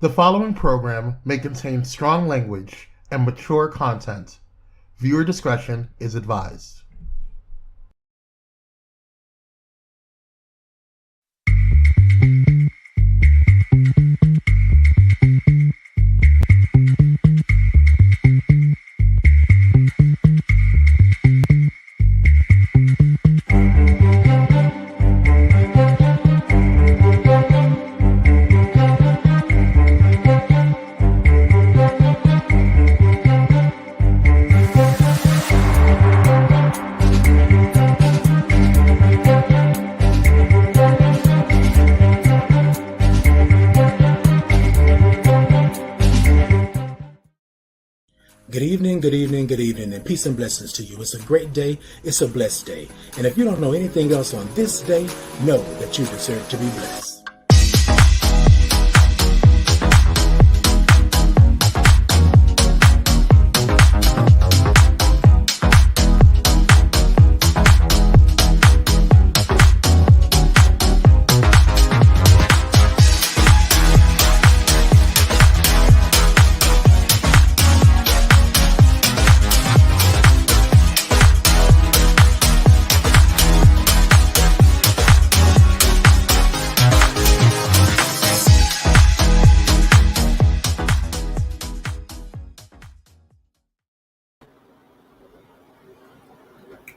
The following program may contain strong language and mature content. Viewer discretion is advised. Good evening, good evening, good evening, and peace and blessings to you. It's a great day. It's a blessed day. And if you don't know anything else on this day, know that you deserve to be blessed.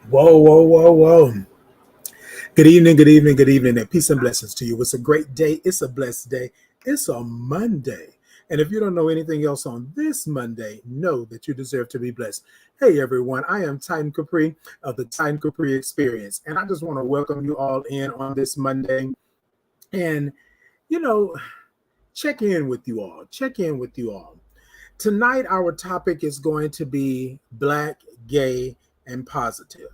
Whoa, whoa, whoa, whoa. Good evening, good evening, good evening, and peace and blessings to you. It's a great day. It's a blessed day. It's a Monday. And if you don't know anything else on this Monday, know that you deserve to be blessed. Hey, everyone. I am Titan Capri of the Titan Capri Experience. And I just want to welcome you all in on this Monday. And, you know, check in with you all. Check in with you all. Tonight, our topic is going to be Black, Gay, and Positive.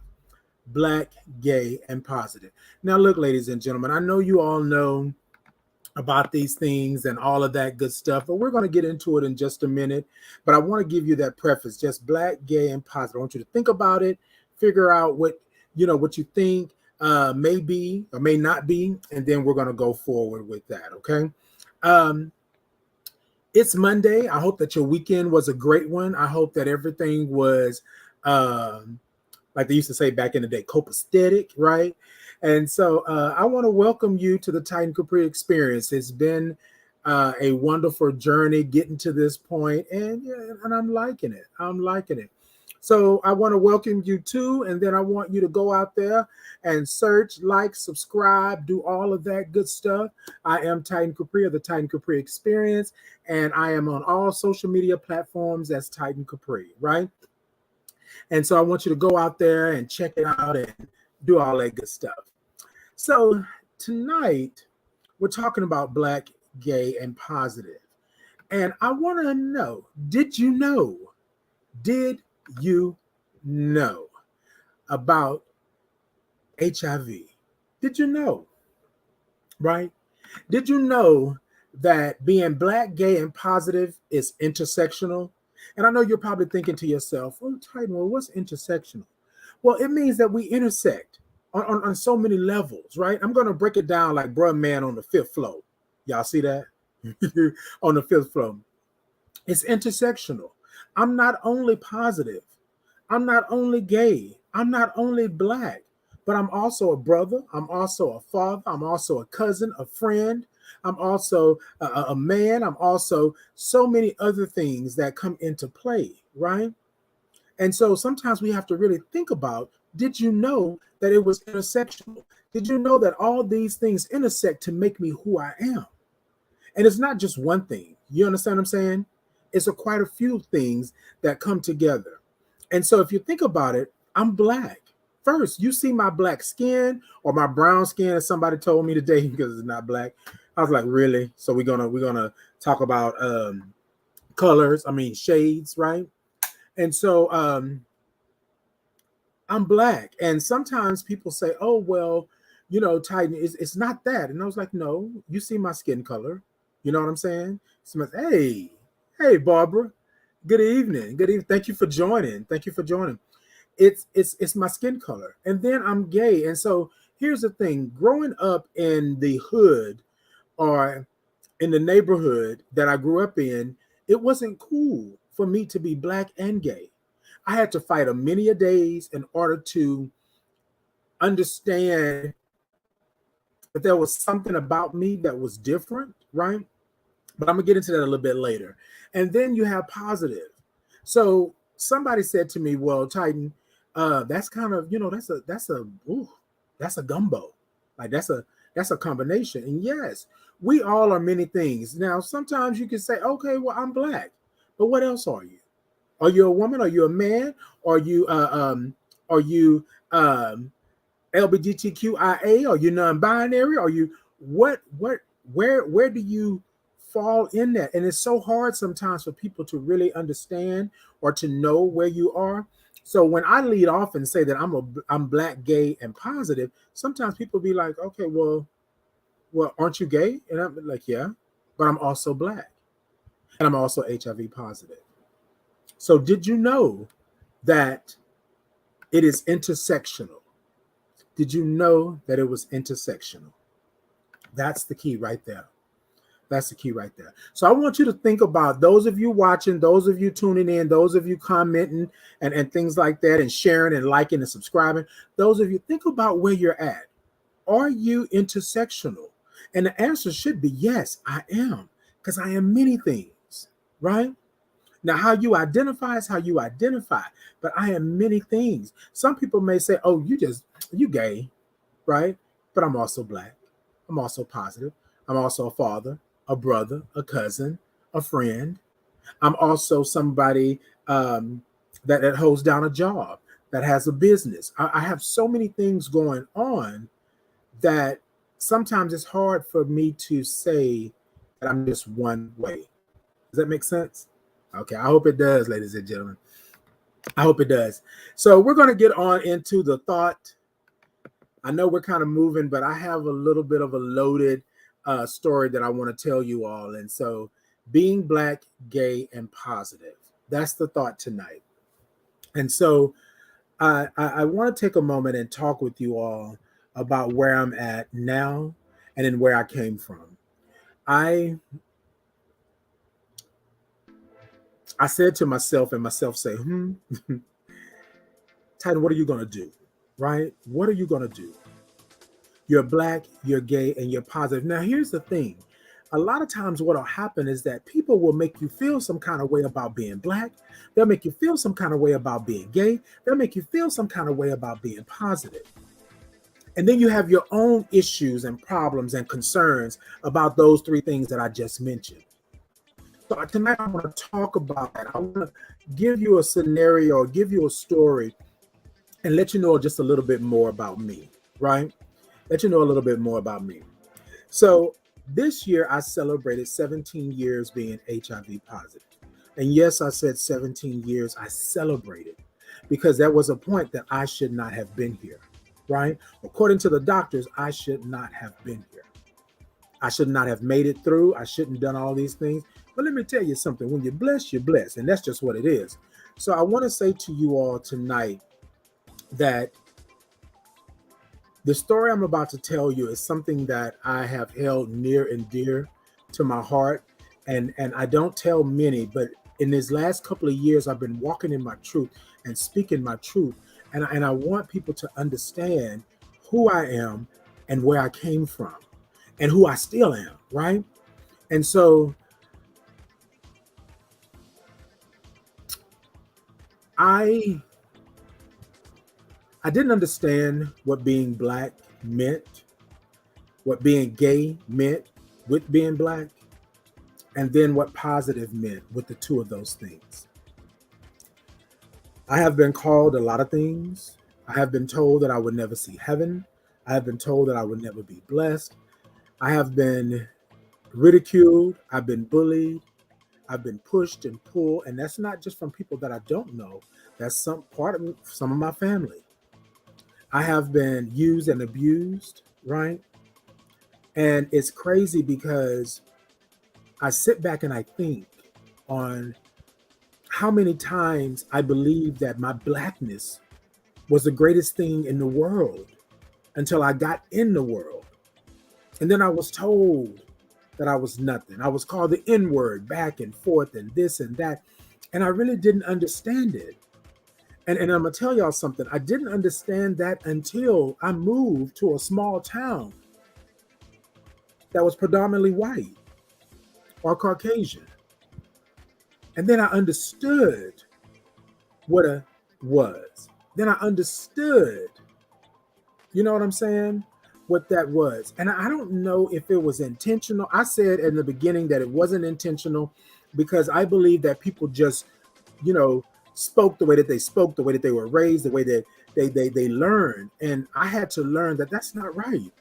Black, gay, and positive. Now, look, ladies and gentlemen, I know you all know about these things and all of that good stuff, but we're going to get into it in just a minute. But I want to give you that preface, just black, gay, and positive. I want you to think about it, figure out what you think may be or may not be, and then we're going to go forward with that. Okay. It's Monday. I hope that your weekend was a great one. I hope that everything was like they used to say back in the day, copacetic, right? And so I want to welcome you to the Titan Capri Experience. It's been a wonderful journey getting to this point, and I'm liking it. I'm liking it. So I want to welcome you too, and then I want you to go out there and search, like, subscribe, do all of that good stuff. I am Titan Capri of the Titan Capri Experience, and I am on all social media platforms as Titan Capri, right? And so I want you to go out there and check it out and do all that good stuff. So tonight, we're talking about black, gay, and positive. And I want to know, did you know about HIV? Did you know, right? Did you know that being black, gay, and positive is intersectional? And I know you're probably thinking to yourself, oh, Titan, well, what's intersectional? Well, it means that we intersect on so many levels, right? I'm going to break it down like bruh man on the fifth floor. Y'all see that? On the fifth floor. It's intersectional. I'm not only positive. I'm not only gay. I'm not only black, but I'm also a brother. I'm also a father. I'm also a cousin, a friend. I'm also a man. I'm also so many other things that come into play, right? And so sometimes we have to really think about, did you know that it was intersectional? Did you know that all these things intersect to make me who I am? And it's not just one thing. You understand what I'm saying? It's quite a few things that come together. And so if you think about it, I'm black. First, you see my black skin or my brown skin, as somebody told me today, because it's not black. I was like, really? So we're gonna talk about colors, shades, right? And so I'm black. And sometimes people say, oh, well, Titan, it's not that. And I was like, no, you see my skin color. You know what I'm saying? Hey, Barbara, good evening. Good evening. Thank you for joining. It's my skin color. And then I'm gay. And so here's the thing, growing up in the hood or in the neighborhood that I grew up in, it wasn't cool for me to be black and gay. I had to fight a many a days in order to understand that there was something about me that was different, right? But I'm gonna get into that a little bit later. And then you have positive. So somebody said to me, "Well, Titan, that's kind of that's a gumbo, like that's a combination." And yes, we all are many things. Now, sometimes you can say, "Okay, well, I'm black," but what else are you? Are you a woman? Are you a man? Are you are you LGBTQIA? Are you non-binary? Are you where do you fall in that? And it's so hard sometimes for people to really understand or to know where you are. So when I lead off and say that I'm black, gay, and positive, sometimes people be like, okay, well, aren't you gay? And I'm like, yeah, but I'm also black and I'm also HIV positive. So did you know that it is intersectional? Did you know that it was intersectional? That's the key right there. That's the key right there. So I want you to think about those of you watching, those of you tuning in, those of you commenting and things like that, and sharing and liking and subscribing. Those of you, think about where you're at. Are you intersectional? And the answer should be yes, I am, because I am many things, right? Now, how you identify is how you identify, but I am many things. Some people may say, oh, you gay, right? But I'm also black. I'm also positive. I'm also a father, a brother, a cousin, a friend. I'm also somebody that holds down a job, that has a business. I have so many things going on that sometimes it's hard for me to say that I'm just one way. Does that make sense? Okay, I hope it does, ladies and gentlemen. I hope it does. So we're going to get on into the thought. I know we're kind of moving, but I have a little bit of a loaded story that I want to tell you all. And so being black, gay, and positive, that's the thought tonight. And so I want to take a moment and talk with you all about where I'm at now and then where I came from. I said to myself, and myself say, Titan, what are you going to do? Right? What are you going to do? You're black, you're gay, and you're positive. Now, here's the thing. A lot of times what will happen is that people will make you feel some kind of way about being black. They'll make you feel some kind of way about being gay. They'll make you feel some kind of way about being positive. And then you have your own issues and problems and concerns about those three things that I just mentioned. So tonight I want to talk about that. I want to give you a scenario or give you a story and let you know just a little bit more about me, right? Let you know a little bit more about me. So this year I celebrated 17 years being HIV positive. And yes, I said 17 years I celebrated because there was a point that I should not have been here, right? According to the doctors, I should not have been here. I should not have made it through. I shouldn't have done all these things. But let me tell you something. When you're blessed, you're blessed. And that's just what it is. So I want to say to you all tonight that the story I'm about to tell you is something that I have held near and dear to my heart. And I don't tell many, but in these last couple of years, I've been walking in my truth and speaking my truth. And I want people to understand who I am and where I came from and who I still am, right? And so I didn't understand what being black meant, what being gay meant with being black, and then what positive meant with the two of those things. I have been called a lot of things. I have been told that I would never see heaven. I have been told that I would never be blessed. I have been ridiculed. I've been bullied. I've been pushed and pulled. And that's not just from people that I don't know. That's some of my family. I have been used and abused, right? And it's crazy because I sit back and I think on how many times I believed that my blackness was the greatest thing in the world until I got in the world. And then I was told that I was nothing. I was called the N word back and forth and this and that. And I really didn't understand it. And I'm going to tell y'all something. I didn't understand that until I moved to a small town that was predominantly white or Caucasian. And then I understood what a was. Then I understood, you know what I'm saying? What that was. And I don't know if it was intentional. I said in the beginning that it wasn't intentional because I believe that people just, you know, spoke the way that they spoke, the way that they were raised, the way that they learned. And I had to learn that that's not right.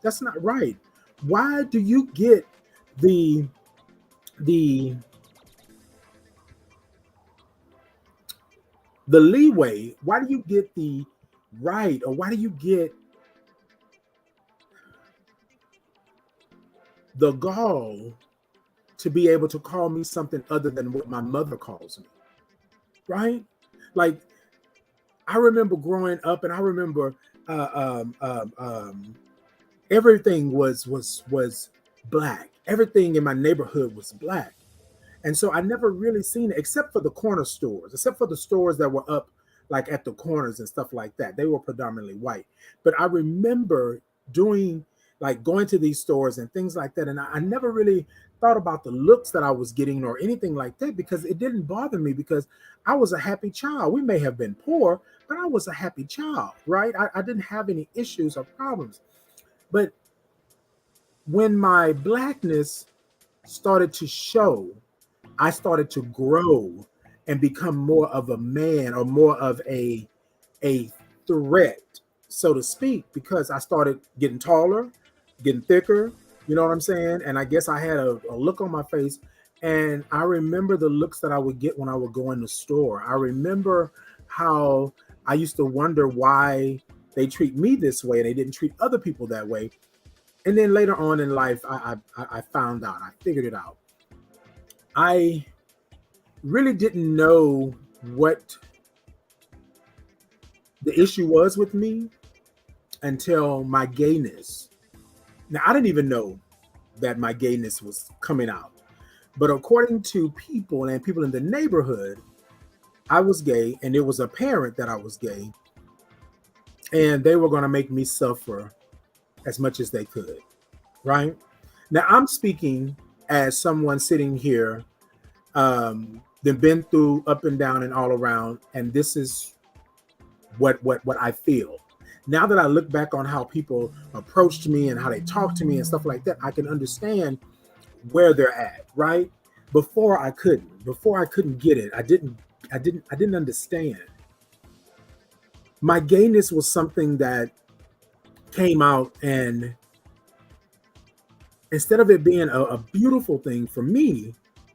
That's not right. Why do you get the the the leeway? Why do you get the right, or why do you get the gall to be able to call me something other than what my mother calls me? Right? Like, I remember growing up, and I remember uh, um, um, um, everything was black. Everything in my neighborhood was black. And so I never really seen it except for the corner stores, except for the stores that were up like at the corners and stuff like that. They were predominantly white. But I remember doing like going to these stores and things like that. And I never really thought about the looks that I was getting or anything like that because it didn't bother me because I was a happy child. We may have been poor, but I was a happy child, right? I didn't have any issues or problems. But when my blackness started to show, I started to grow and become more of a man or more of a threat, so to speak, because I started getting taller, getting thicker, you know what I'm saying? And I guess I had a look on my face. And I remember the looks that I would get when I would go in the store. I remember how I used to wonder why they treat me this way and they didn't treat other people that way. And then later on in life, I found out, I figured it out. I really didn't know what the issue was with me until my gayness. Now, I didn't even know that my gayness was coming out. But according to people and people in the neighborhood, I was gay, and it was apparent that I was gay. And they were going to make me suffer as much as they could, right? Now, I'm speaking as someone sitting here, they've been through up and down and all around, and this is what I feel. Now that I look back on how people approached me and how they talked to me and stuff like that, I can understand where they're at, right? Before I couldn't get it. I didn't understand. My gayness was something that came out, and instead of it being a beautiful thing for me,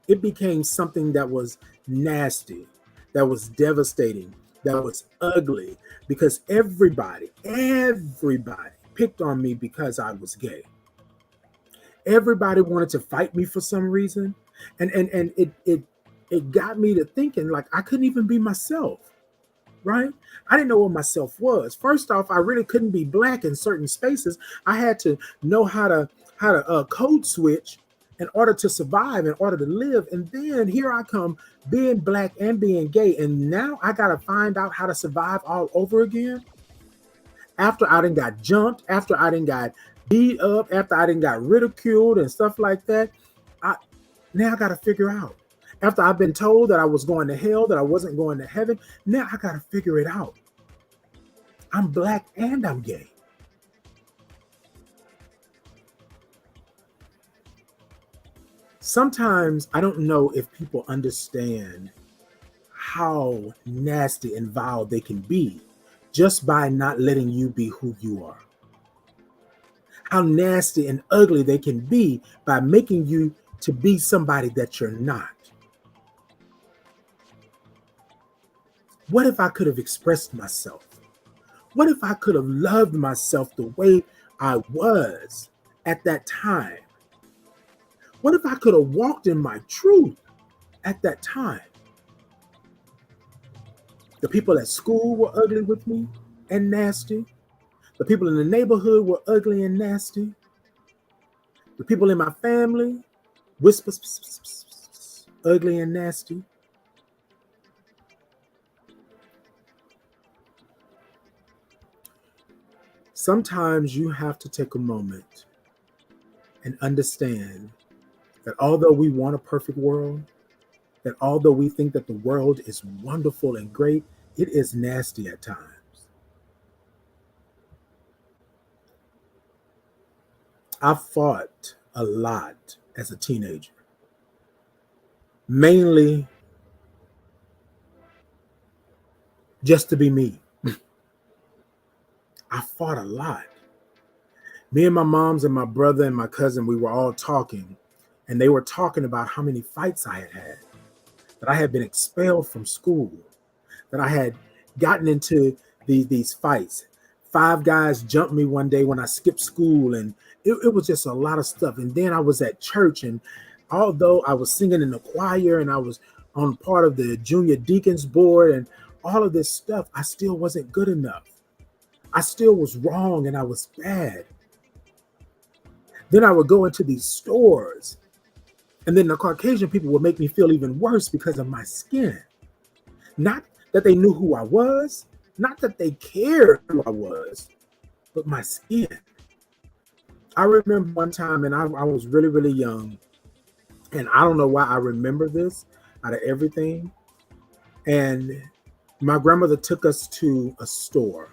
it became something that was nasty, that was devastating, that was ugly, because everybody picked on me because I was gay. Everybody wanted to fight me for some reason. And it got me to thinking like I couldn't even be myself, right? I didn't know what myself was. First off, I really couldn't be black in certain spaces. I had to know how to code switch in order to survive, in order to live. And then here I come being black and being gay. And now I got to find out how to survive all over again. After I done got jumped, after I done got beat up, after I done got ridiculed and stuff like that, I now I got to figure out. After I've been told that I was going to hell, that I wasn't going to heaven, now I got to figure it out. I'm black and I'm gay. Sometimes I don't know if people understand how nasty and vile they can be just by not letting you be who you are. How nasty and ugly they can be by making you to be somebody that you're not. What if I could have expressed myself? What if I could have loved myself the way I was at that time? What if I could have walked in my truth at that time? The people at school were ugly with me and nasty. The people in the neighborhood were ugly and nasty. The people in my family, whispers, ugly and nasty. Sometimes you have to take a moment and understand that although we want a perfect world, that although we think that the world is wonderful and great, it is nasty at times. I fought a lot as a teenager, mainly just to be me. I fought a lot. Me and my moms and my brother and my cousin, we were all talking, and they were talking about how many fights I had had, that I had been expelled from school, that I had gotten into these fights. 5 guys jumped me one day when I skipped school, and it was just a lot of stuff. And then I was at church, and although I was singing in the choir and I was on part of the junior deacons board and all of this stuff, I still wasn't good enough. I still was wrong and I was bad. Then I would go into these stores, and then the Caucasian people would make me feel even worse because of my skin. Not that they knew who I was, not that they cared who I was, but my skin. I remember one time, and I was really, really young, and I don't know why I remember this out of everything. And my grandmother took us to a store.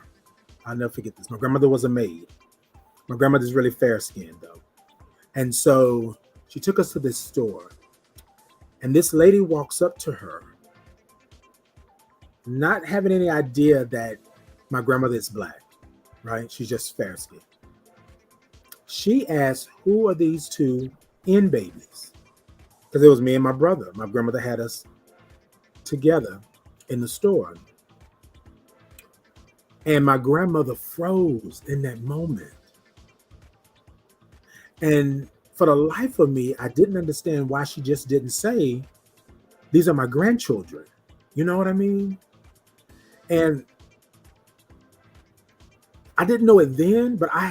I'll never forget this. My grandmother was a maid. My grandmother's really fair skinned though. And so she took us to this store, and this lady walks up to her, not having any idea that my grandmother is black, right? She's just fair skinned. She asked, who are these 2 in babies? Because it was me and my brother. My grandmother had us together in the store. And my grandmother froze in that moment. And for the life of me, I didn't understand why she just didn't say, these are my grandchildren. You know what I mean? And I didn't know it then, but I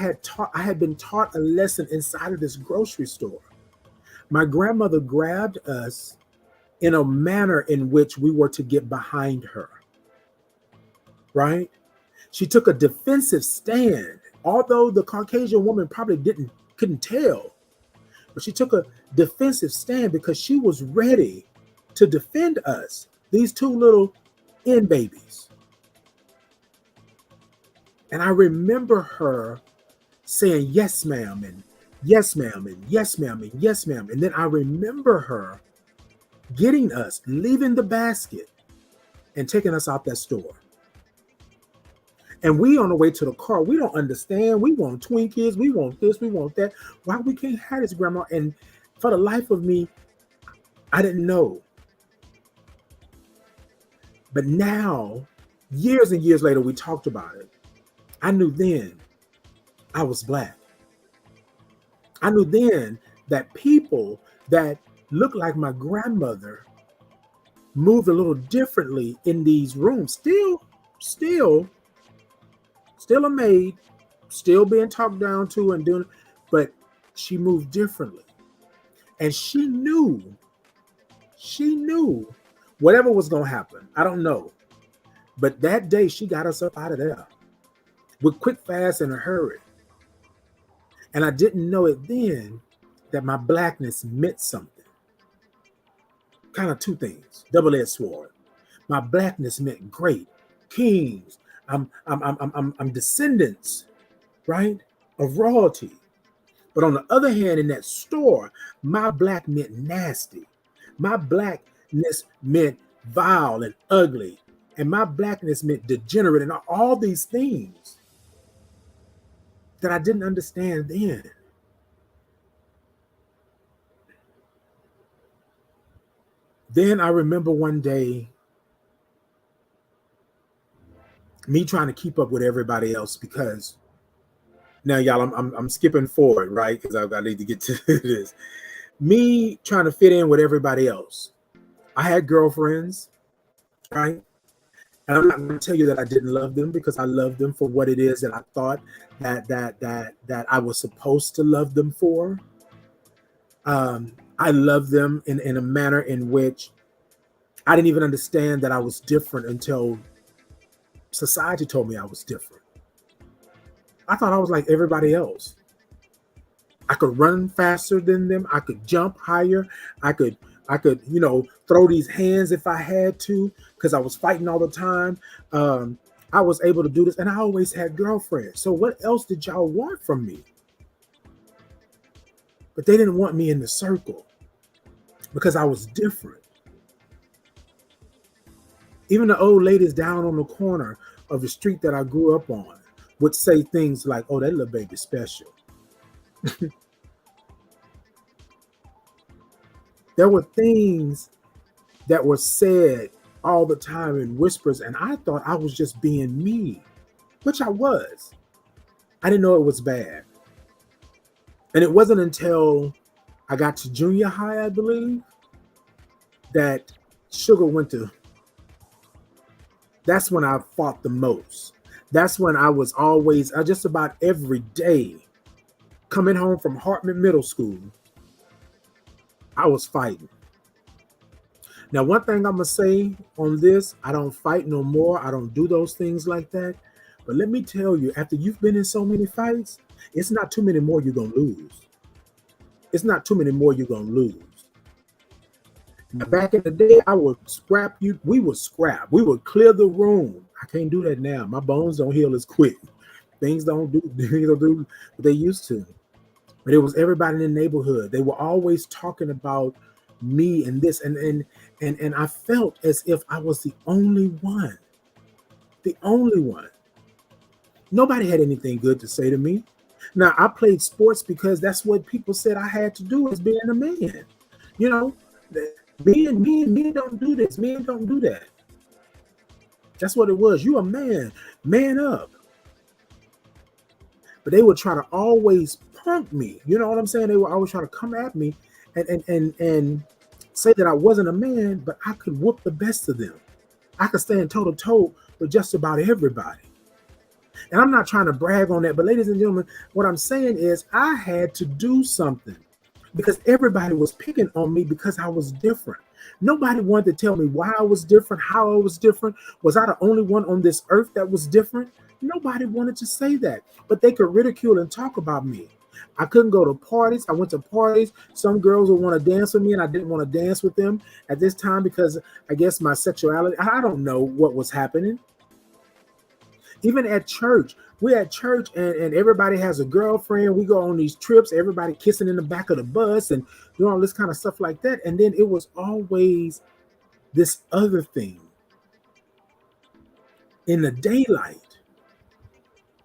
had been taught a lesson inside of this grocery store. My grandmother grabbed us in a manner in which we were to get behind her, right? She took a defensive stand, although the Caucasian woman probably couldn't tell, but she took a defensive stand because she was ready to defend us, these 2 little in babies. And I remember her saying, yes, ma'am, and yes, ma'am, and yes, ma'am, and yes, ma'am. And then I remember her getting us, leaving the basket and taking us out that store. And we on the way to the car, we don't understand. We want Twinkies. We want this. We want that. Why we can't have this, Grandma? And for the life of me, I didn't know. But now, years and years later, we talked about it. I knew then I was black. I knew then that people that looked like my grandmother moved a little differently in these rooms. Still a maid, still being talked down to and doing, but she moved differently. And she knew whatever was going to happen. I don't know. But that day she got us up out of there with quick, fast, and a hurry. And I didn't know it then that my blackness meant something. Kind of 2 things, double-edged sword. My blackness meant great, kings. I'm descendants, right, of royalty. But on the other hand, in that store, my black meant nasty. My blackness meant vile and ugly. And my blackness meant degenerate and all these things that I didn't understand then. Then I remember one day me trying to keep up with everybody else, because now, y'all, I'm skipping forward, right? Because I need to get to this. Me trying to fit in with everybody else. I had girlfriends, right? And I'm not going to tell you that I didn't love them, because I loved them for what it is that I thought that I was supposed to love them for. I love them in a manner in which I didn't even understand that I was different until society told me I was different. I thought I was like everybody else. I could run faster than them. I could jump higher. I could, throw these hands if I had to because I was fighting all the time. Um, I was able to do this, and I always had girlfriends. So what else did y'all want from me? But they didn't want me in the circle because I was different. Even the old ladies down on the corner of the street that I grew up on would say things like, "Oh, that little baby's special." There were things that were said all the time in whispers, and I thought I was just being me, which I was. I didn't know it was bad. And it wasn't until I got to junior high, I believe, that sugar went to. That's when I fought the most. That's when I was always, just about every day, coming home from Hartman Middle School, I was fighting. Now, one thing I'm going to say on this, I don't fight no more. I don't do those things like that. But let me tell you, after you've been in so many fights, it's not too many more you're going to lose. It's not too many more you're going to lose. Now, back in the day, I would scrap you. We would scrap. We would clear the room. I can't do that now. My bones don't heal as quick. Things don't do what they used to. But it was everybody in the neighborhood. They were always talking about me and this, and I felt as if I was the only one. The only one. Nobody had anything good to say to me. Now, I played sports because that's what people said I had to do as being a man. You know, men don't do this. Men don't do that. That's what it was. You a man. Man up. But they would try to always punk me. You know what I'm saying? They were always trying to come at me and say that I wasn't a man, but I could whoop the best of them. I could stand toe to toe with just about everybody. And I'm not trying to brag on that, but ladies and gentlemen, what I'm saying is I had to do something because everybody was picking on me because I was different. Nobody wanted to tell me why I was different, how I was different. Was I the only one on this earth that was different? Nobody wanted to say that, but they could ridicule and talk about me. I couldn't go to parties. I went to parties. Some girls would want to dance with me, and I didn't want to dance with them at this time because I guess my sexuality, I don't know what was happening. Even at church, we're at church and everybody has a girlfriend. We go on these trips, everybody kissing in the back of the bus and doing all this kind of stuff like that. And then it was always this other thing. In the daylight,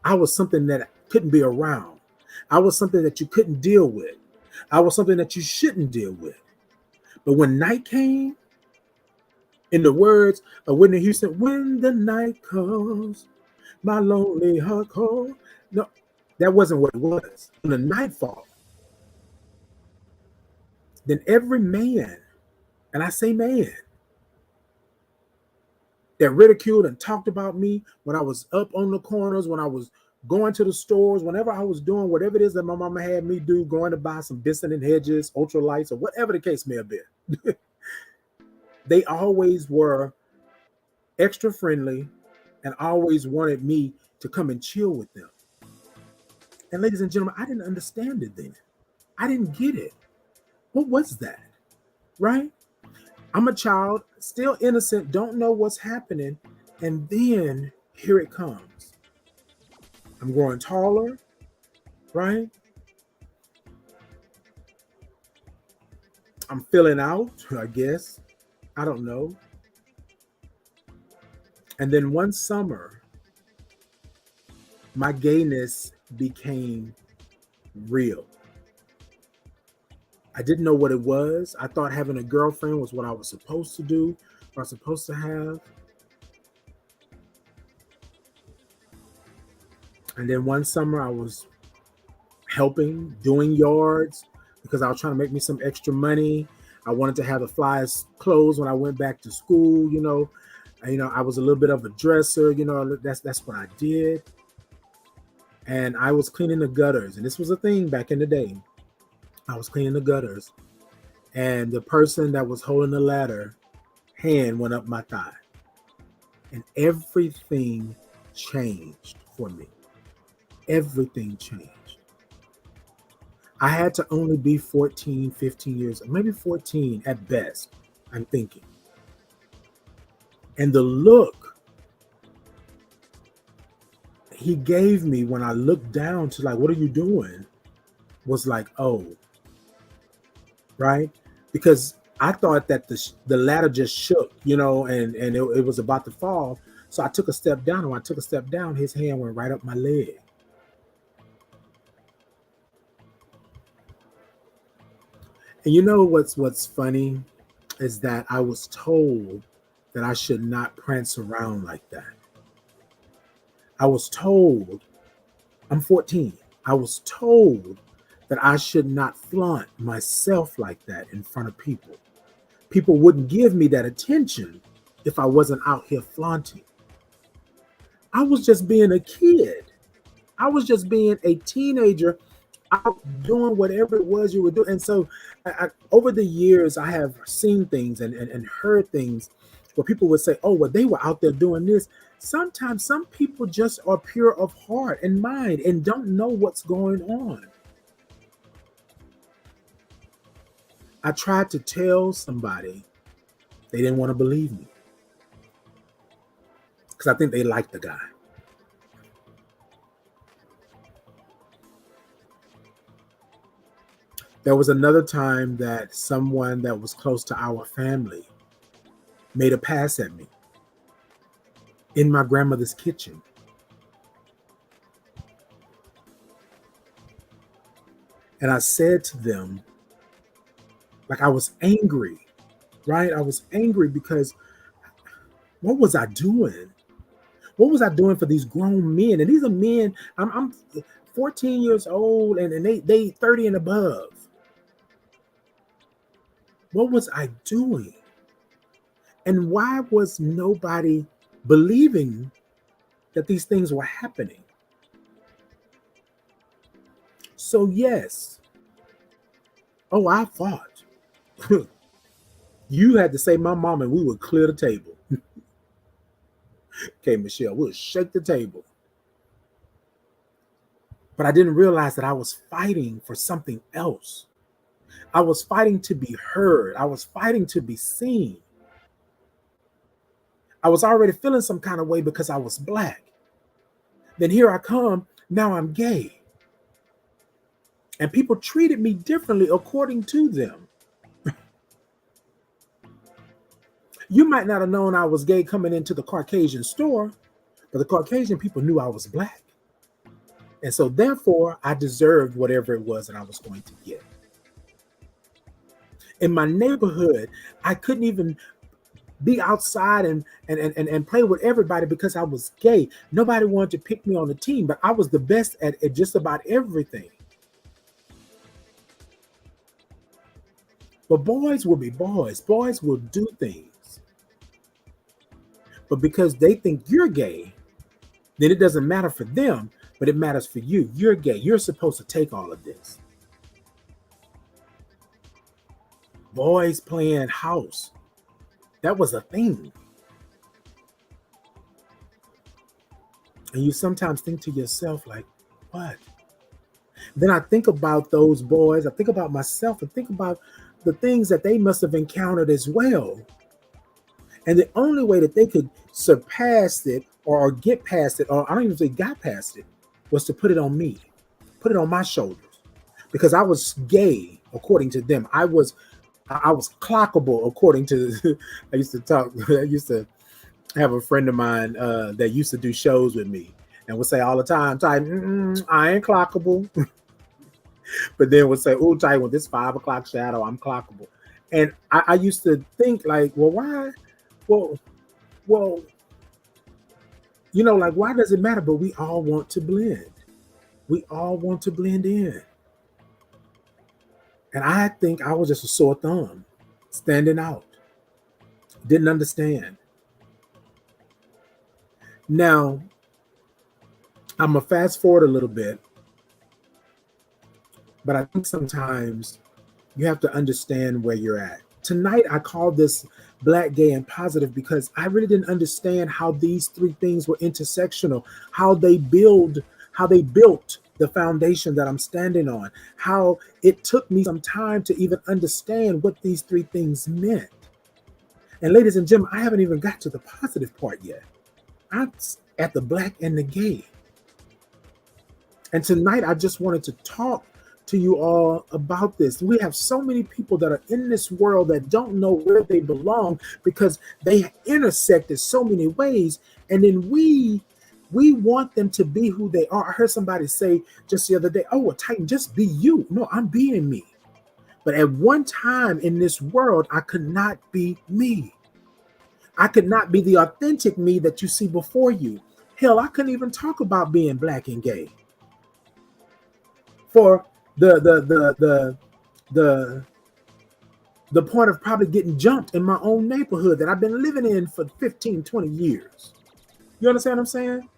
I was something that couldn't be around. I was something that you couldn't deal with. I was something that you shouldn't deal with. But when night came, in the words of Whitney Houston, when the night comes, my lonely heart cold. No, that wasn't what it was. When the nightfall, then every man, and I say man, that ridiculed and talked about me when I was up on the corners, when I was going to the stores, whenever I was doing whatever it is that my mama had me do, going to buy some Benson and Hedges, ultralights, or whatever the case may have been. They always were extra friendly and always wanted me to come and chill with them. And ladies and gentlemen, I didn't understand it then. I didn't get it. What was that? Right? I'm a child, still innocent, don't know what's happening. And then here it comes. I'm growing taller, right? I'm filling out, I guess. I don't know. And then one summer, my gayness became real. I didn't know what it was. I thought having a girlfriend was what I was supposed to do, what I was supposed to have. And then one summer I was helping, doing yards because I was trying to make me some extra money. I wanted to have the flyest clothes when I went back to school, I was a little bit of a dresser, that's what I did. And I was cleaning the gutters. And this was a thing back in the day. I was cleaning the gutters, and the person that was holding the ladder hand went up my thigh, and everything changed for me. Everything changed. I had to only be 14, 15 years, maybe 14 at best, I'm thinking. And the look he gave me when I looked down to, like, what are you doing? Was like, oh, right? Because I thought that the ladder just shook, and it was about to fall. So I took a step down, and when I took a step down, his hand went right up my leg. And you know what's funny is that I was told that I should not prance around like that. I was told, I'm 14. I was told that I should not flaunt myself like that in front of people. People wouldn't give me that attention if I wasn't out here flaunting. I was just being a kid. I was just being a teenager out doing whatever it was you were doing. And so over the years, I have seen things and heard things where people would say, oh, well, they were out there doing this. Sometimes some people just are pure of heart and mind and don't know what's going on. I tried to tell somebody, they didn't want to believe me because I think they liked the guy. There was another time that someone that was close to our family made a pass at me in my grandmother's kitchen. And I said to them, like, I was angry, right? I was angry because what was I doing? What was I doing for these grown men? And these are men, I'm 14 years old and they 30 and above. What was I doing? And why was nobody believing that these things were happening? So yes. Oh, I fought. You had to say my mom and we would clear the table. Okay, Michelle, we'll shake the table. But I didn't realize that I was fighting for something else. I was fighting to be heard. I was fighting to be seen. I was already feeling some kind of way because I was Black. Then here I come, now I'm gay. And people treated me differently according to them. You might not have known I was gay coming into the Caucasian store, but the Caucasian people knew I was Black. And so therefore, I deserved whatever it was that I was going to get. In my neighborhood, I couldn't even be outside and play with everybody because I was gay. Nobody wanted to pick me on the team, but I was the best at just about everything. But boys will be boys. Boys will do things. But because they think you're gay, then it doesn't matter for them, but it matters for you. You're gay. You're supposed to take all of this. Boys playing house. That was a thing. And you sometimes think to yourself, like, what? Then I think about those boys. I think about myself and think about the things that they must have encountered as well. And the only way that they could surpass it or get past it, or I don't even say got past it, was to put it on me, put it on my shoulders. Because I was gay according to them. I was clockable according to I used to have a friend of mine that used to do shows with me and would say all the time, Titan, I ain't clockable. But then would say, oh, Titan, with this 5 o'clock shadow, I'm clockable. And I used to think like, well, why? Well, like, why does it matter? But we all want to blend. We all want to blend in. And I think I was just a sore thumb, standing out. Didn't understand. Now, I'm going to fast forward a little bit But I think sometimes you have to understand where you're at. Tonight, I call this Black, Gay, and Positive because I really didn't understand how these three things were intersectional, how they built the foundation that I'm standing on, how it took me some time to even understand what these three things meant. And ladies and gentlemen, I haven't even got to the positive part yet. I'm at the Black and the Gay. And tonight, I just wanted to talk to you all about this. We have so many people that are in this world that don't know where they belong because they intersected so many ways. And then we want them to be who they are. I heard somebody say just the other day, oh, well, Titan, just be you. No, I'm being me. But at one time in this world, I could not be me. I could not be the authentic me that you see before you. Hell, I couldn't even talk about being Black and gay. For the point of probably getting jumped in my own neighborhood that I've been living in for 15, 20 years. You understand what I'm saying?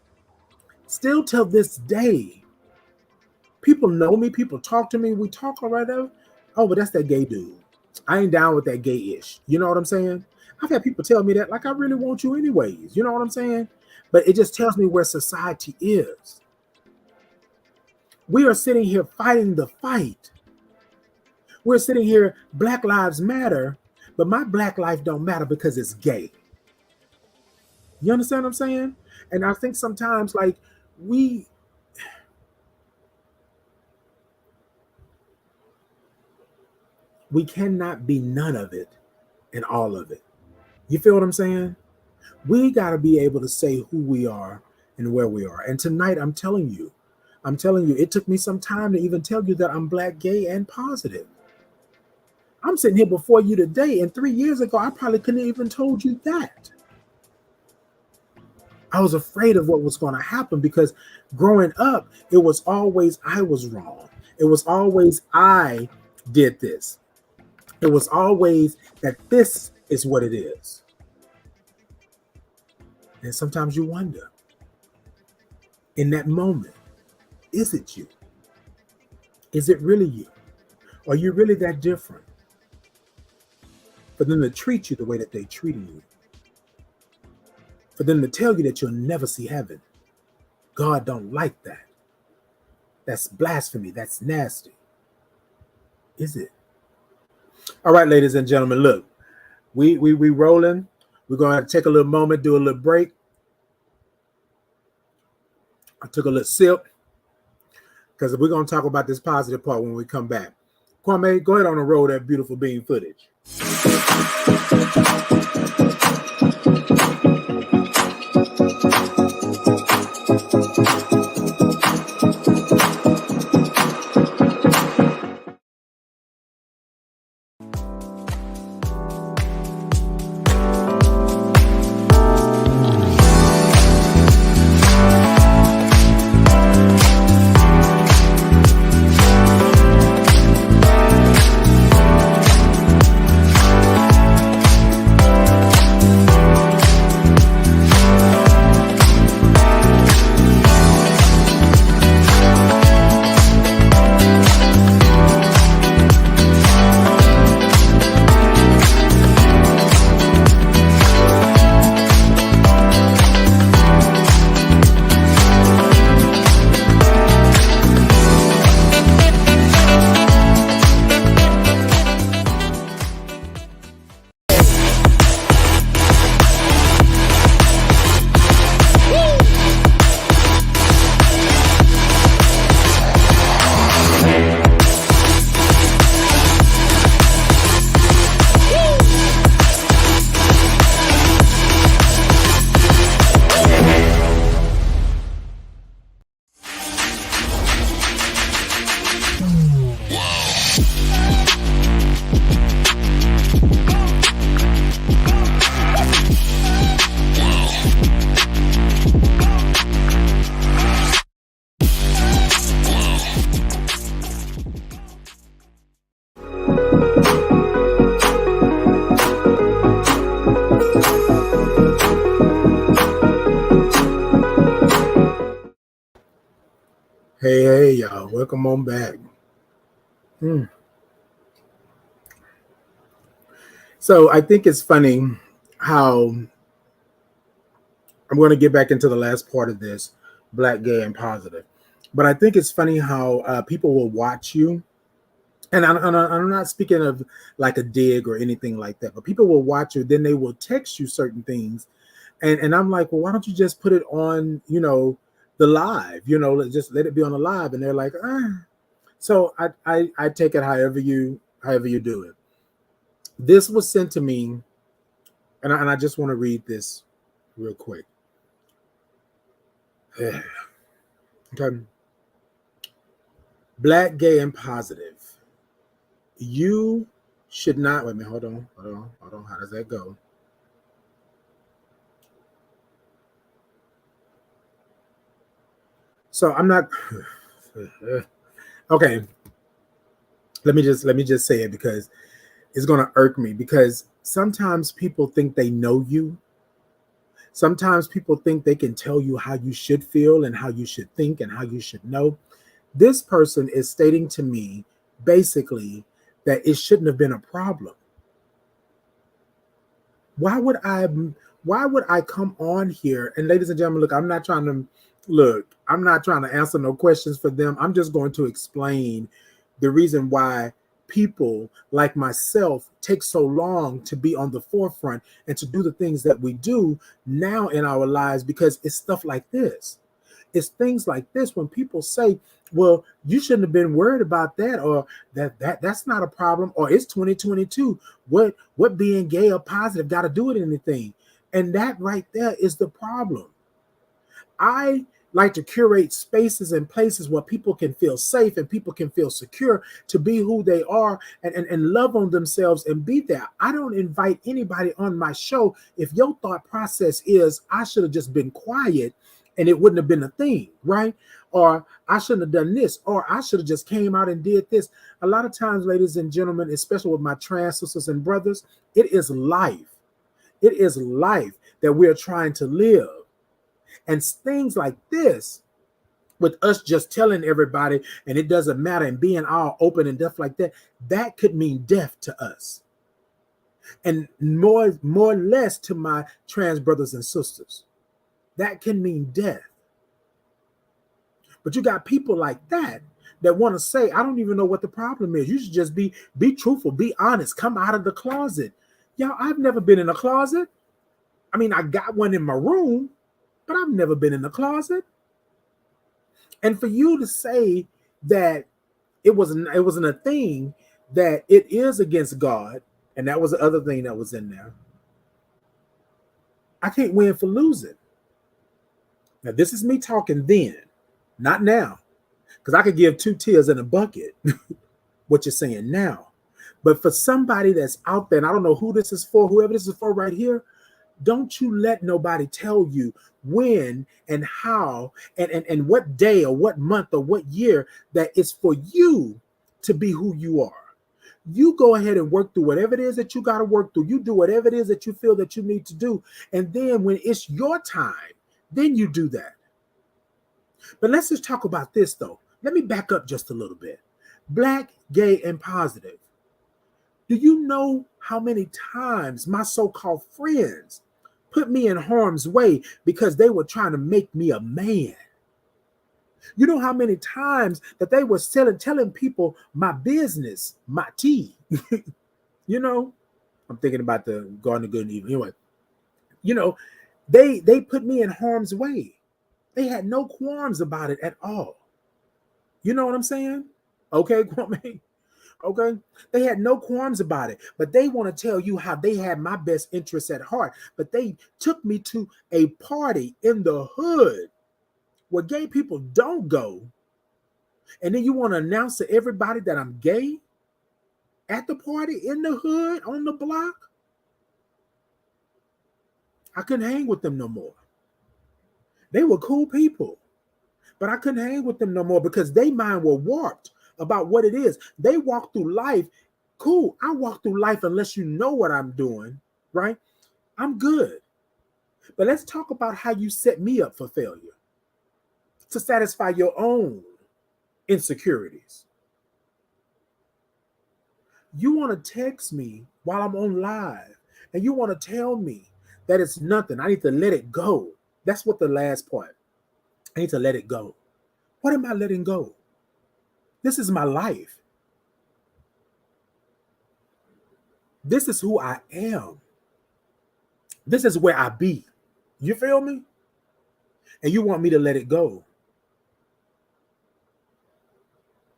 Still till this day, people know me, people talk to me, we talk all right. Oh, but that's that gay dude. I ain't down with that gay-ish. You know what I'm saying? I've had people tell me that, like, I really want you anyways. You know what I'm saying? But it just tells me where society is. We are sitting here fighting the fight. We're sitting here, Black Lives Matter, but my Black life don't matter because it's gay. You understand what I'm saying? And I think sometimes, like, we cannot be none of it and all of it. You feel what I'm saying? We got to be able to say who we are and where we are. And tonight, I'm telling you, it took me some time to even tell you that I'm Black, gay, and positive. I'm sitting here before you today, and 3 years ago, I probably couldn't even told you that. I was afraid of what was going to happen because growing up, it was always I was wrong. It was always I did this. It was always that this is what it is. And sometimes you wonder, in that moment, is it you? Is it really you? Are you really that different for them to treat you the way that they treated you? For them to tell you that you'll never see heaven. God don't like that. That's blasphemy. That's nasty. Is it? All right, ladies and gentlemen, look, we rolling. We're going to take a little moment, do a little break. I took a little sip because we're going to talk about this positive part when we come back. Kwame, go ahead on and roll that beautiful bean footage. Hey, y'all. Welcome on back. Mm. So I think it's funny how I'm going to get back into the last part of this, black, gay, and positive. But I think it's funny how people will watch you. And I'm not speaking of like a dig or anything like that, but people will watch you, then they will text you certain things. And I'm like, well, why don't you just put it on, the live, just let it be on the live. And they're like, ah. So I take it however you do it. This was sent to me, and I just want to read this real quick. Okay. Black, gay, and positive. You should not, wait a minute, hold on. How does that go? So I'm not okay. Let me just say it because it's gonna irk me, because sometimes people think they know you. Sometimes people think they can tell you how you should feel and how you should think and how you should know. This person is stating to me basically that it shouldn't have been a problem. Why would I come on here? And ladies and gentlemen, I'm not trying to answer no questions for them. I'm just going to explain the reason why people like myself take so long to be on the forefront and to do the things that we do now in our lives, because it's stuff like this. It's things like this when people say, well, you shouldn't have been worried about that, or that's not a problem, or it's 2022. What being gay or positive got to do with anything? And that right there is the problem. I like to curate spaces and places where people can feel safe and people can feel secure to be who they are, and love on themselves and be there. I don't invite anybody on my show if your thought process is, I should have just been quiet and it wouldn't have been a thing, right? Or I shouldn't have done this, or I should have just came out and did this. A lot of times, ladies and gentlemen, especially with my trans sisters and brothers, it is life. It is life that we're trying to live. And things like this, with us just telling everybody and it doesn't matter and being all open and stuff like that, that could mean death to us. And more or less to my trans brothers and sisters. That can mean death. But you got people like that want to say, I don't even know what the problem is. You should just be truthful, be honest, come out of the closet. Y'all, I've never been in a closet. I mean, I got one in my room, but I've never been in the closet. And for you to say that it wasn't a thing, that it is against God, and that was the other thing that was in there. I can't win for losing. Now, this is me talking then, not now, because I could give two tears in a bucket, what you're saying now. But for somebody that's out there, and I don't know who this is for, whoever this is for right here, don't you let nobody tell you when and how and what day or what month or what year that it's for you to be who you are. You go ahead and work through whatever it is that you got to work through. You do whatever it is that you feel that you need to do. And then when it's your time, then you do that. But let's just talk about this, though. Let me back up just a little bit. Black, gay, and positive. Do you know how many times my so-called friends put me in harm's way because they were trying to make me a man? You know how many times that they were telling people my business, my tea. I'm thinking about the Garden of Good and Evil. Anyway, you know, they put me in harm's way. They had no qualms about it at all. You know what I'm saying? Okay, Kwame. Okay, they had no qualms about it, but they want to tell you how they had my best interests at heart. But they took me to a party in the hood where gay people don't go, and then you want to announce to everybody that I'm gay at the party in the hood on the block? I couldn't hang with them no more. They were cool people, but I couldn't hang with them no more because they mind were warped about what it is. They walk through life. Cool. I walk through life unless you know what I'm doing, right? I'm good. But let's talk about how you set me up for failure to satisfy your own insecurities. You want to text me while I'm on live and you want to tell me that it's nothing. I need to let it go. That's what the last part. I need to let it go. What am I letting go? This is my life. This is who I am. This is where I be. You feel me? And you want me to let it go.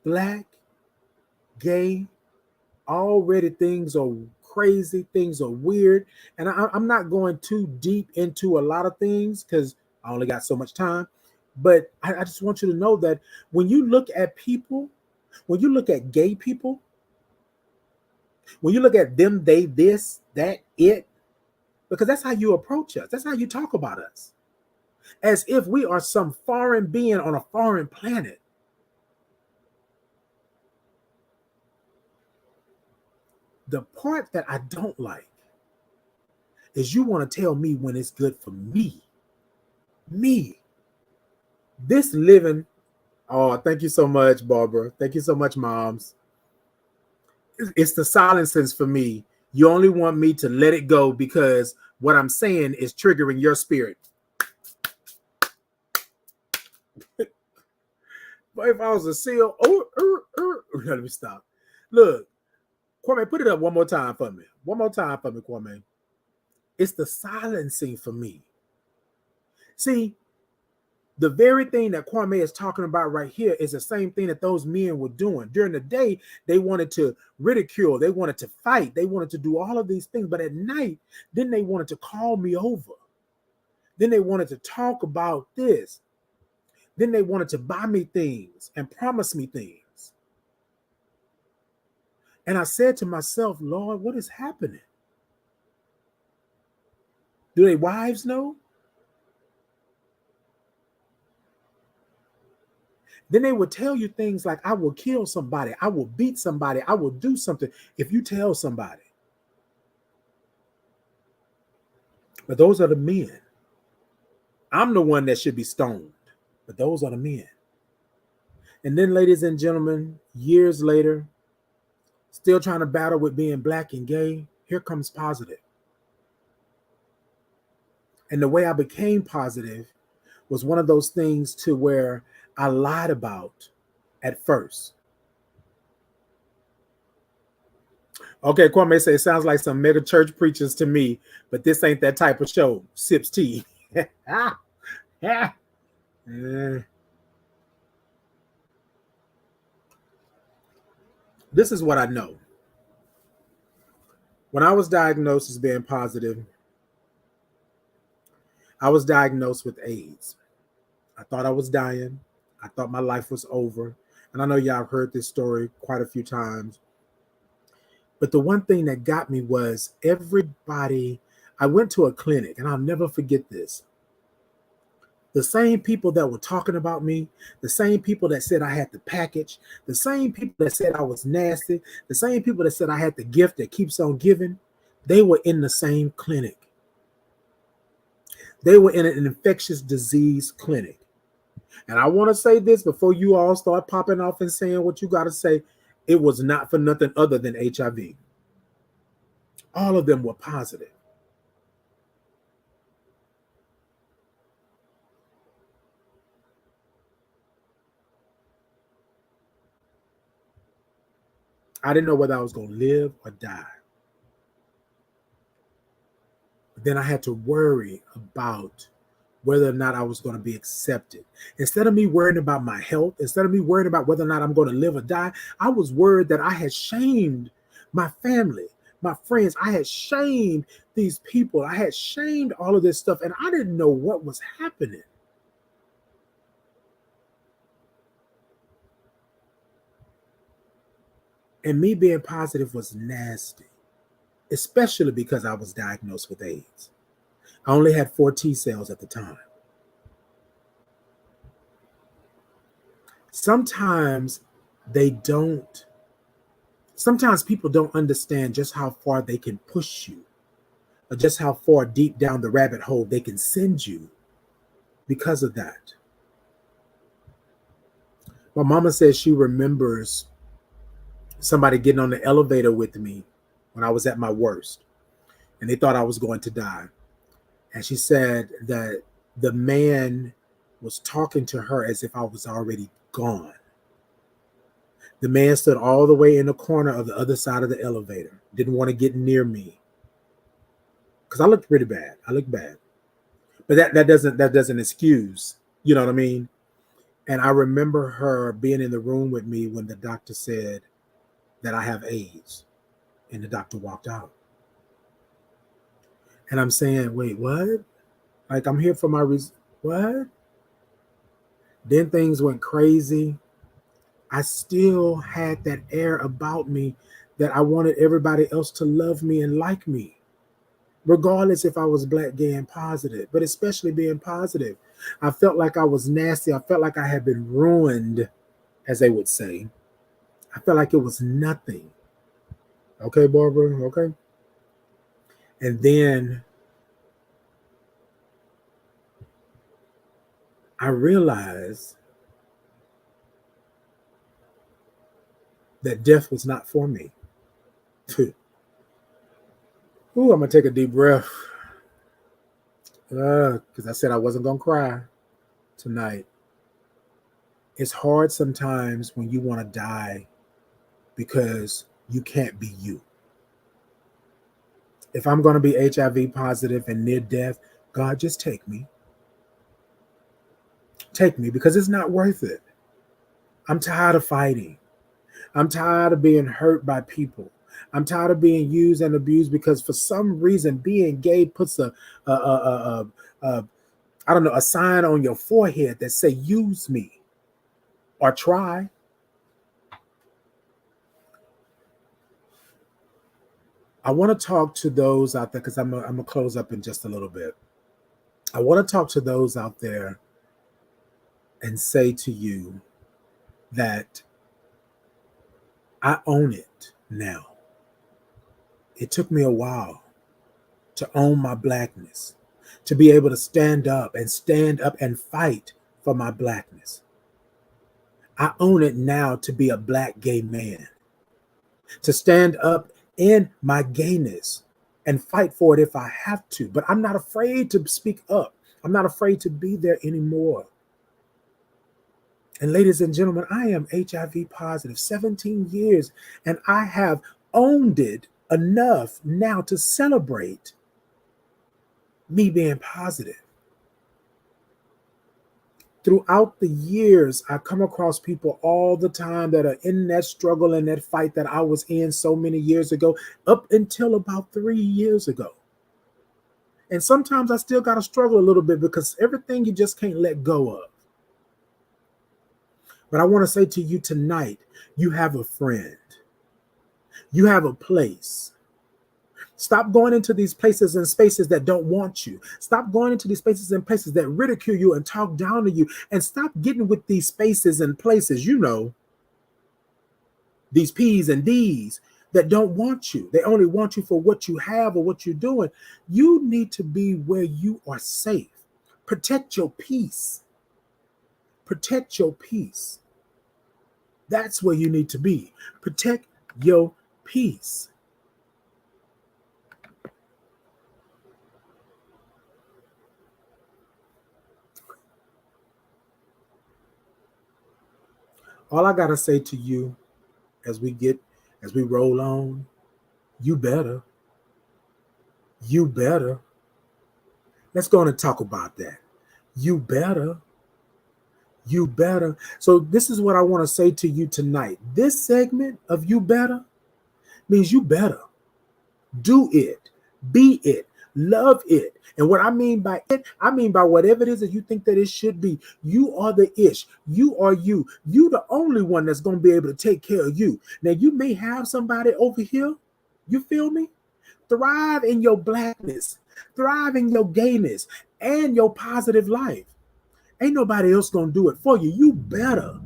Black, gay, already things are crazy, things are weird. And I'm not going too deep into a lot of things because I only got so much time. But I just want you to know that when you look at people, when you look at gay people, when you look at them, they, this, that, it, because that's how you approach us. That's how you talk about us. As if we are some foreign being on a foreign planet. The part that I don't like is you want to tell me when it's good for me. Me. This living. Oh, thank you so much, Barbara. Thank you so much, moms. It's the silencing for me. You only want me to let it go because what I'm saying is triggering your spirit. But if I was a seal, let me stop. Look, Kwame, put it up one more time for me. One more time for me, Kwame. It's the silencing for me. See, the very thing that Kwame is talking about right here is the same thing that those men were doing. During the day, they wanted to ridicule, they wanted to fight, they wanted to do all of these things. But at night, then they wanted to call me over. Then they wanted to talk about this. Then they wanted to buy me things and promise me things. And I said to myself, Lord, what is happening? Do their wives know? Then they would tell you things like, I will kill somebody, I will beat somebody, I will do something if you tell somebody. But those are the men. I'm the one that should be stoned, but those are the men. And then, ladies and gentlemen, years later, still trying to battle with being black and gay, here comes positive. And the way I became positive was one of those things to where I lied about at first. Okay, Kwame say it sounds like some mega church preachers to me, but this ain't that type of show. Sips tea. This is what I know. When I was diagnosed as being positive, I was diagnosed with AIDS. I thought I was dying. I thought my life was over. And I know y'all have heard this story quite a few times. But the one thing that got me was everybody, I went to a clinic, and I'll never forget this. The same people that were talking about me, the same people that said I had the package, the same people that said I was nasty, the same people that said I had the gift that keeps on giving, they were in the same clinic. They were in an infectious disease clinic. And I want to say this before you all start popping off and saying what you got to say. It was not for nothing other than HIV. All of them were positive. I didn't know whether I was going to live or die. But then I had to worry about whether or not I was going to be accepted. Instead of me worrying about my health, instead of me worrying about whether or not I'm going to live or die, I was worried that I had shamed my family, my friends. I had shamed these people. I had shamed all of this stuff, and I didn't know what was happening. And me being positive was nasty, especially because I was diagnosed with AIDS. I only had 4 T cells at the time. Sometimes people don't understand just how far they can push you, or just how far deep down the rabbit hole they can send you because of that. My mama says she remembers somebody getting on the elevator with me when I was at my worst, and they thought I was going to die. And she said that the man was talking to her as if I was already gone. The man stood all the way in the corner of the other side of the elevator, didn't want to get near me because I looked pretty bad. I looked bad, but that doesn't excuse, you know what I mean? And I remember her being in the room with me when the doctor said that I have AIDS, and the doctor walked out. And I'm saying, wait, what? Like, I'm here for my what? Then things went crazy. I still had that air about me that I wanted everybody else to love me and like me, regardless if I was black, gay, and positive, but especially being positive. I felt like I was nasty. I felt like I had been ruined, as they would say. I felt like it was nothing. Okay, Barbara? Okay. And then I realized that death was not for me. Ooh, I'm going to take a deep breath. Because I said I wasn't going to cry tonight. It's hard sometimes when you want to die because you can't be you. If I'm going to be HIV positive and near death, God, just take me. Take me, because it's not worth it. I'm tired of fighting. I'm tired of being hurt by people. I'm tired of being used and abused because for some reason being gay puts a I don't know, a sign on your forehead that say use me or try. I want to talk to those out there because I'm going to close up in just a little bit. I want to talk to those out there and say to you that I own it now. It took me a while to own my blackness, to be able to stand up and fight for my blackness. I own it now to be a black gay man, to stand up in my gayness and fight for it if I have to. But I'm not afraid to speak up. I'm not afraid to be there anymore. And ladies and gentlemen, I am HIV positive, 17 years, and I have owned it enough now to celebrate me being positive. Throughout the years, I come across people all the time that are in that struggle and that fight that I was in so many years ago, up until about 3 years ago. And sometimes I still got to struggle a little bit because everything you just can't let go of. But I want to say to you tonight, you have a friend. You have a place. Stop going into these places and spaces that don't want you. Stop going into these spaces and places that ridicule you and talk down to you. And stop getting with these spaces and places, you know, these P's and D's that don't want you. They only want you for what you have or what you're doing. You need to be where you are safe. Protect your peace. Protect your peace. That's where you need to be. Protect your peace. All I got to say to you as we roll on, you better. Let's go on and talk about that. You better. So this is what I want to say to you tonight. This segment of you better means you better do it, be it, love it. And what I mean by it, I mean by whatever it is that you think that it should be. You are the ish. You are you. You the only one that's going to be able to take care of you. Now, you may have somebody over here. You feel me? Thrive in your blackness. Thrive in your gayness and your positive life. Ain't nobody else going to do it for you. You better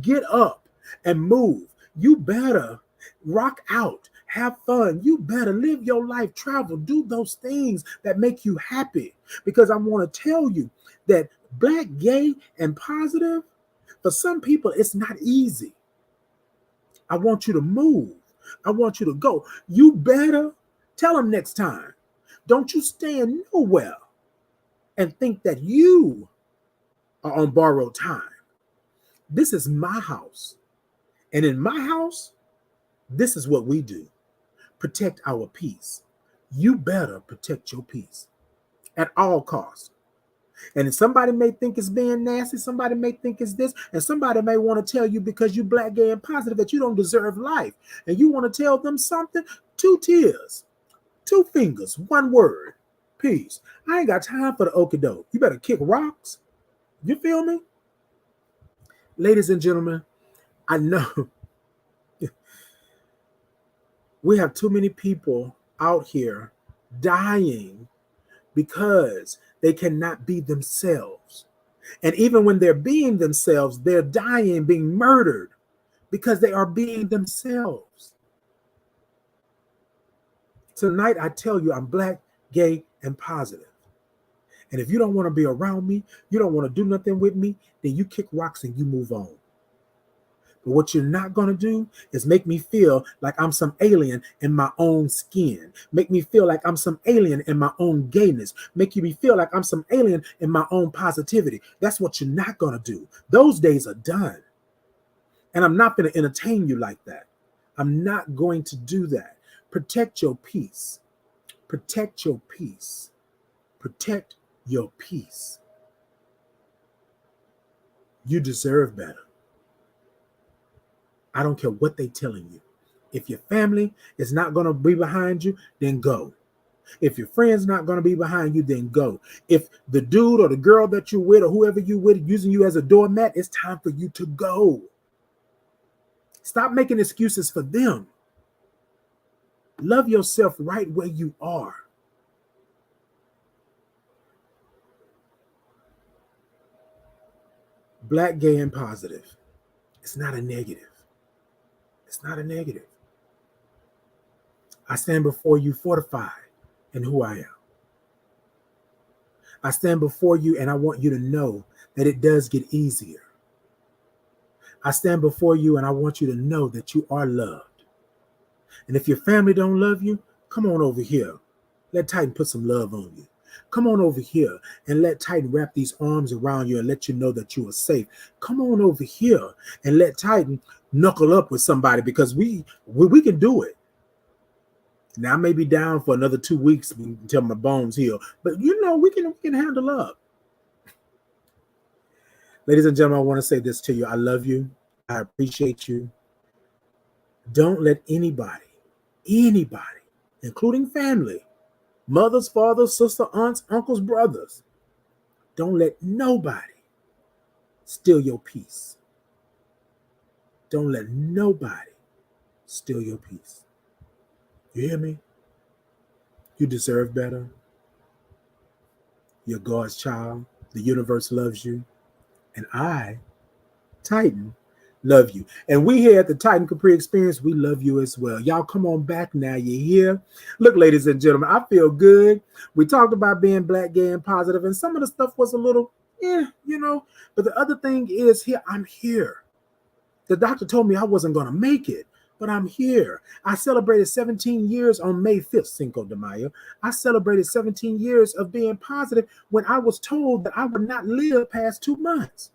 get up and move. You better rock out, have fun. You better live your life, travel, do those things that make you happy. Because I want to tell you that black, gay, and positive, for some people, it's not easy. I want you to move. I want you to go. You better tell them next time. Don't you stand nowhere and think that you are on borrowed time. This is my house. And in my house, this is what we do. Protect our peace. You better protect your peace at all costs. And if somebody may think it's being nasty, somebody may think it's this, and somebody may want to tell you because you black, gay, and positive that you don't deserve life. And you want to tell them something, 2 tears, 2 fingers, 1 word, peace. I ain't got time for the okie doke. You better kick rocks. You feel me? Ladies and gentlemen, I know we have too many people out here dying because they cannot be themselves. And even when they're being themselves, they're dying, being murdered because they are being themselves. Tonight, I tell you, I'm black, gay, and positive. And if you don't want to be around me, you don't want to do nothing with me, then you kick rocks and you move on. But what you're not going to do is make me feel like I'm some alien in my own skin. Make me feel like I'm some alien in my own gayness. Make me feel like I'm some alien in my own positivity. That's what you're not going to do. Those days are done. And I'm not going to entertain you like that. I'm not going to do that. Protect your peace. Protect your peace. Protect your peace. You deserve better. I don't care what they're telling you. If your family is not going to be behind you, then go. If your friend's not going to be behind you, then go. If the dude or the girl that you're with or whoever you're with using you as a doormat, it's time for you to go. Stop making excuses for them. Love yourself right where you are. Black, gay, and positive. It's not a negative. It's not a negative. I stand before you fortified in who I am. I stand before you and I want you to know that it does get easier. I stand before you and I want you to know that you are loved. And if your family don't love you, come on over here. Let Titan put some love on you. Come on over here and let Titan wrap these arms around you and let you know that you are safe. Come on over here and let Titan knuckle up with somebody because we can do it. Now I may be down for another 2 weeks until my bones heal, but you know we can handle up. Ladies and gentlemen, I want to say this to you. I love you. I appreciate you. Don't let anybody, including family, mothers, fathers, sisters, aunts, uncles, brothers, don't let nobody steal your peace. Don't let nobody steal your peace. You hear me? You deserve better. You're God's child. The universe loves you. And I, Titan, love you. And we here at the Titan Capri Experience, we love you as well. Y'all come on back now. You're here. Look, ladies and gentlemen, I feel good. We talked about being black, gay, and positive, and some of the stuff was a little, but the other thing is here, I'm here. The doctor told me I wasn't going to make it, but I'm here. I celebrated 17 years on May 5th, Cinco de Mayo. I celebrated 17 years of being positive when I was told that I would not live past 2 months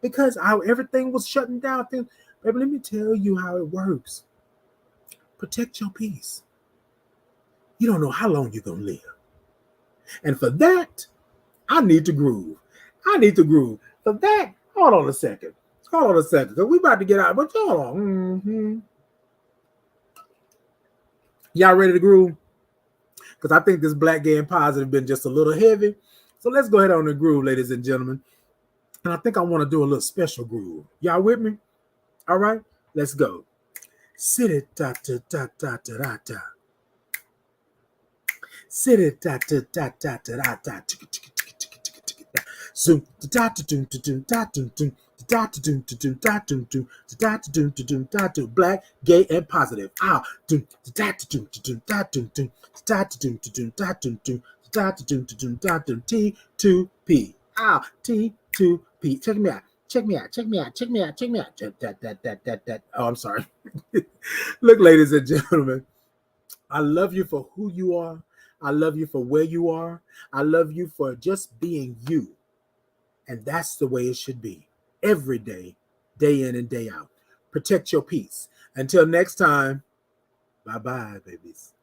because everything was shutting down. Baby, let me tell you how it works. Protect your peace. You don't know how long you're going to live. And for that, I need to groove. For that, hold on a second. Because we about to get out. But hold on. Y'all ready to groove? Because I think this black, gay, and positive been just a little heavy. So let's go ahead on and groove, ladies and gentlemen. And I think I want to do a little special groove. Y'all with me? All right, let's go. Sit it, da da da da da da. Sit it, da da da da da da. Zoom, da da da da da da. Black, gay, and positive. T2P. T2P. Check me out. Check me out. Check me out. Check me out. Check me out. That. Oh, I'm sorry. Look, ladies and gentlemen, I love you for who you are. I love you for where you are. I love you for just being you. And that's the way it should be every day, day in and day out. Protect your peace. Until next time, bye-bye, babies.